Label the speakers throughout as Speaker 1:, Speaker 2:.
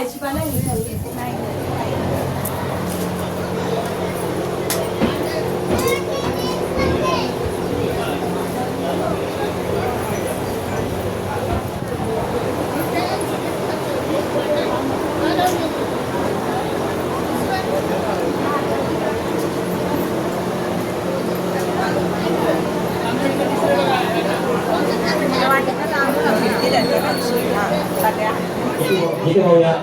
Speaker 1: भाजीपाला
Speaker 2: ठीक है भैया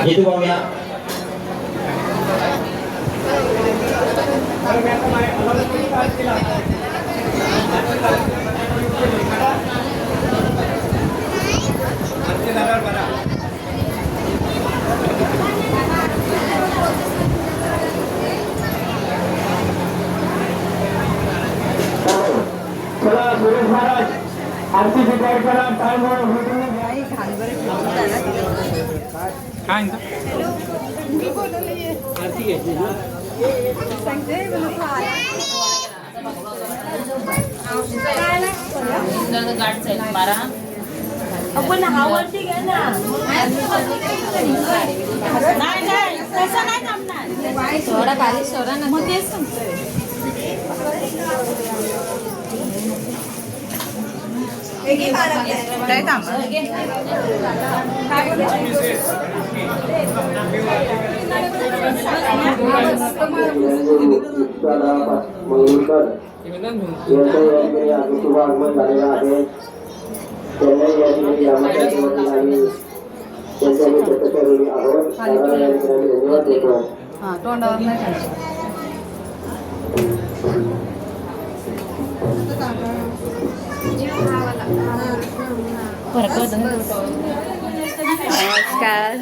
Speaker 2: itu bawahnya आरती स्वीकार करा काय आरती घ्यायची ना
Speaker 1: आपण आवडती घ्या ना नाही तसं नाही जमणार सोडा खाली सोडा ना मग तेच सांगतोय काय काम
Speaker 2: आगमन झालेलं आहे चेन्नई या ठिकाणी आम्हाला आहोत धन्यवाद देतो
Speaker 1: तोंडावर नाही नमस्कार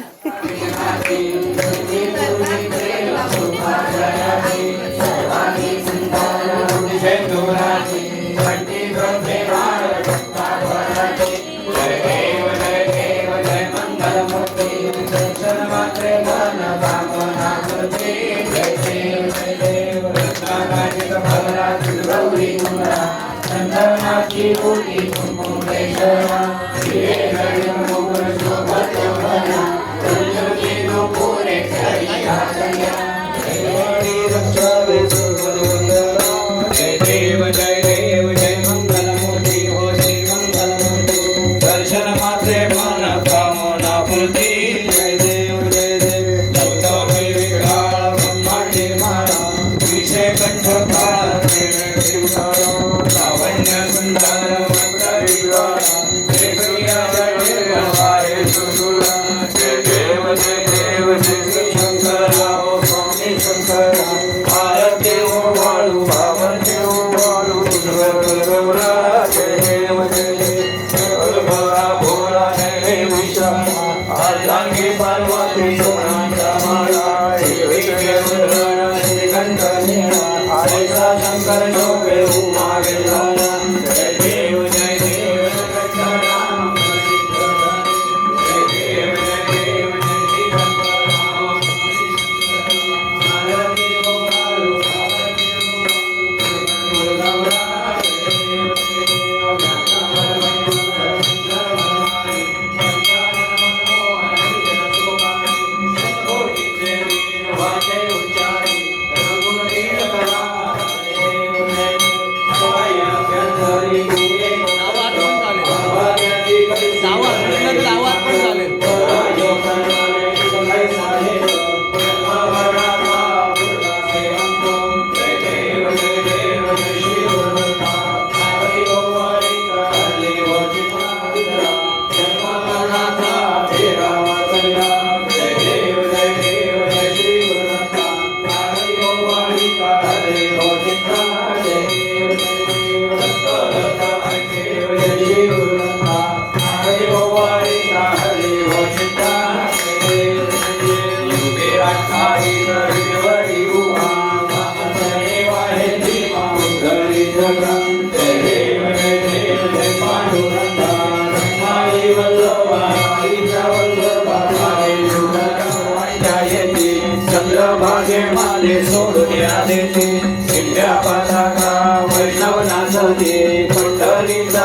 Speaker 2: चंद्रभागे माले सोडूया देते इंडिया पताका वैष्णव नाचते पंढरीचा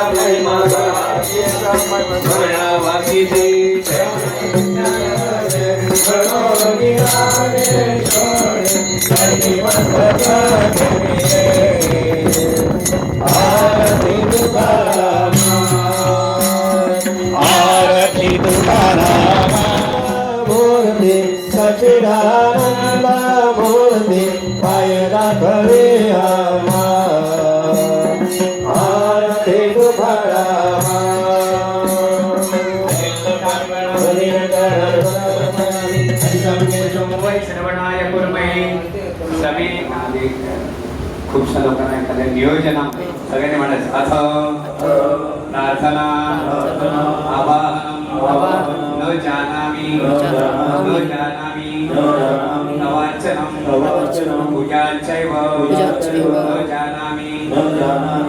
Speaker 3: आरती तुकाराम मूर्ती सच्चिदानंद मूर्ती पाय राखले आम्हा आरती तुकाराम
Speaker 4: खूपशा लोकांना एखाद्या नियोजना सगळ्यांनी म्हणायचं अथ प्रार्थना आवाहनम न जानामि न जानामि नवार्चनम पूजाचैव न जानामि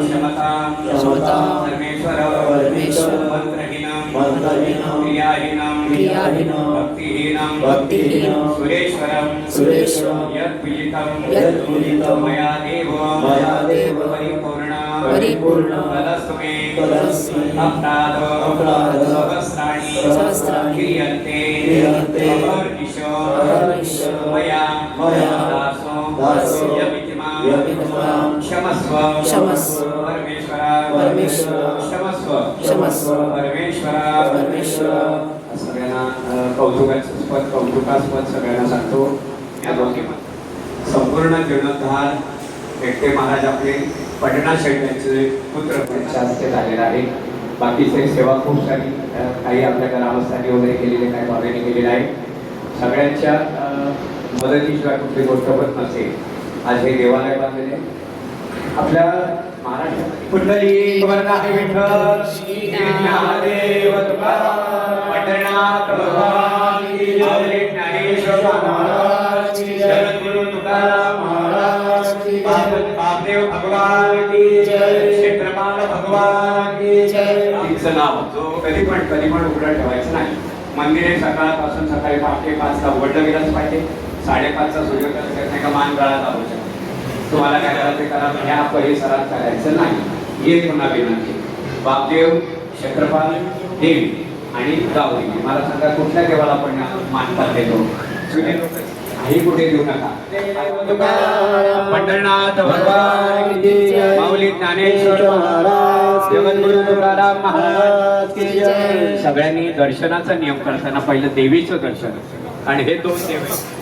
Speaker 4: क्षमता परमेश्वर मंत्रहीनम क्रियाहीनम भक्तिहीनम सुरेश्वरम यत्पूजितं मया देव परिपूर्ण तदस्तुमे अपराध सहस्राणि क्रियन्ते अहर्निशो मया दासो यमितिमां क्षमस्व परमेश्वरा क्षमस्व परमेश्वरा सगळ्यांना कौतुकास्पद सगळ्यांना सांगतो या दोघींमध्ये संपूर्ण जीर्णोद्धार एकटे महाराज आपले पटना शेट्यांचे पुत्र त्यांच्या हस्ते झालेला आहे. बाकीचे सेवा खूप सारी काही आपल्या ग्रामस्थांनी वगैरे केलेले काही भावेने केलेले आहे. सगळ्यांच्या मदतीशिवाय कुठली गोष्ट होत नसेल. आज हे देवालय बांधलेले आपल्या महाराष्ट्रात कुंडली वरना आहे विठ्ठल श्री ज्ञानदेव तुकाराम पटनाथ भगवान की जय ज्ञानेश्वर महाराज की जय जगद्गुरु तुकाराम महाराज की जय बापदेव भगवान की जय क्षेत्रपाल भगवान की जय. तिचं नाव जो कधी पण उघडं ठेवायचं नाही. मंदिरे सकाळपासून सकाळी 5:05 उघडलं गेलंच पाहिजे. 5:30 सूर्योदय करणे का मान गळा लावू शकतो. तुम्हाला काय करायचं करा ह्या परिसरात करायचं नाही. हे पुन्हा विनंती. बापदेव क्षेत्रपाल देवी आणि गावदेवी मला सांगा कुठल्या देवाला आपण मानतात देतो. काही कुठे देऊ नका. पंढरनाथ भगवान की जय. माऊली ज्ञानेश्वर महाराज जगद्गुरु तुकाराम महाराज की जय. सगळ्यांनी दर्शनाचा नियम करताना पहिलं देवीचं दर्शन आणि हे 2 देव आहेत.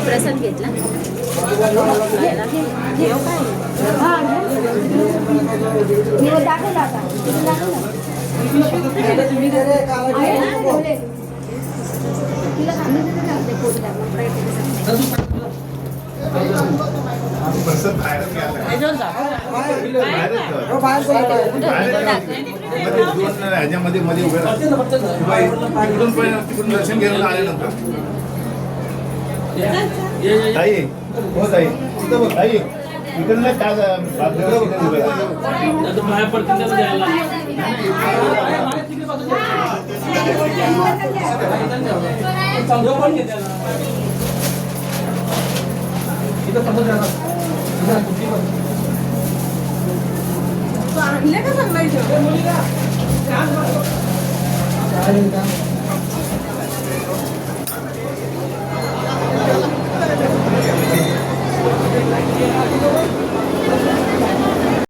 Speaker 1: प्रसाद घेतला
Speaker 5: ह्याच्यामध्ये मध्ये उभे तिकडून दर्शन घ्यायला आल्यानंतर ताई हो ताई तिथं बघ ताई इकडनं काय
Speaker 1: आणले का सांगायचं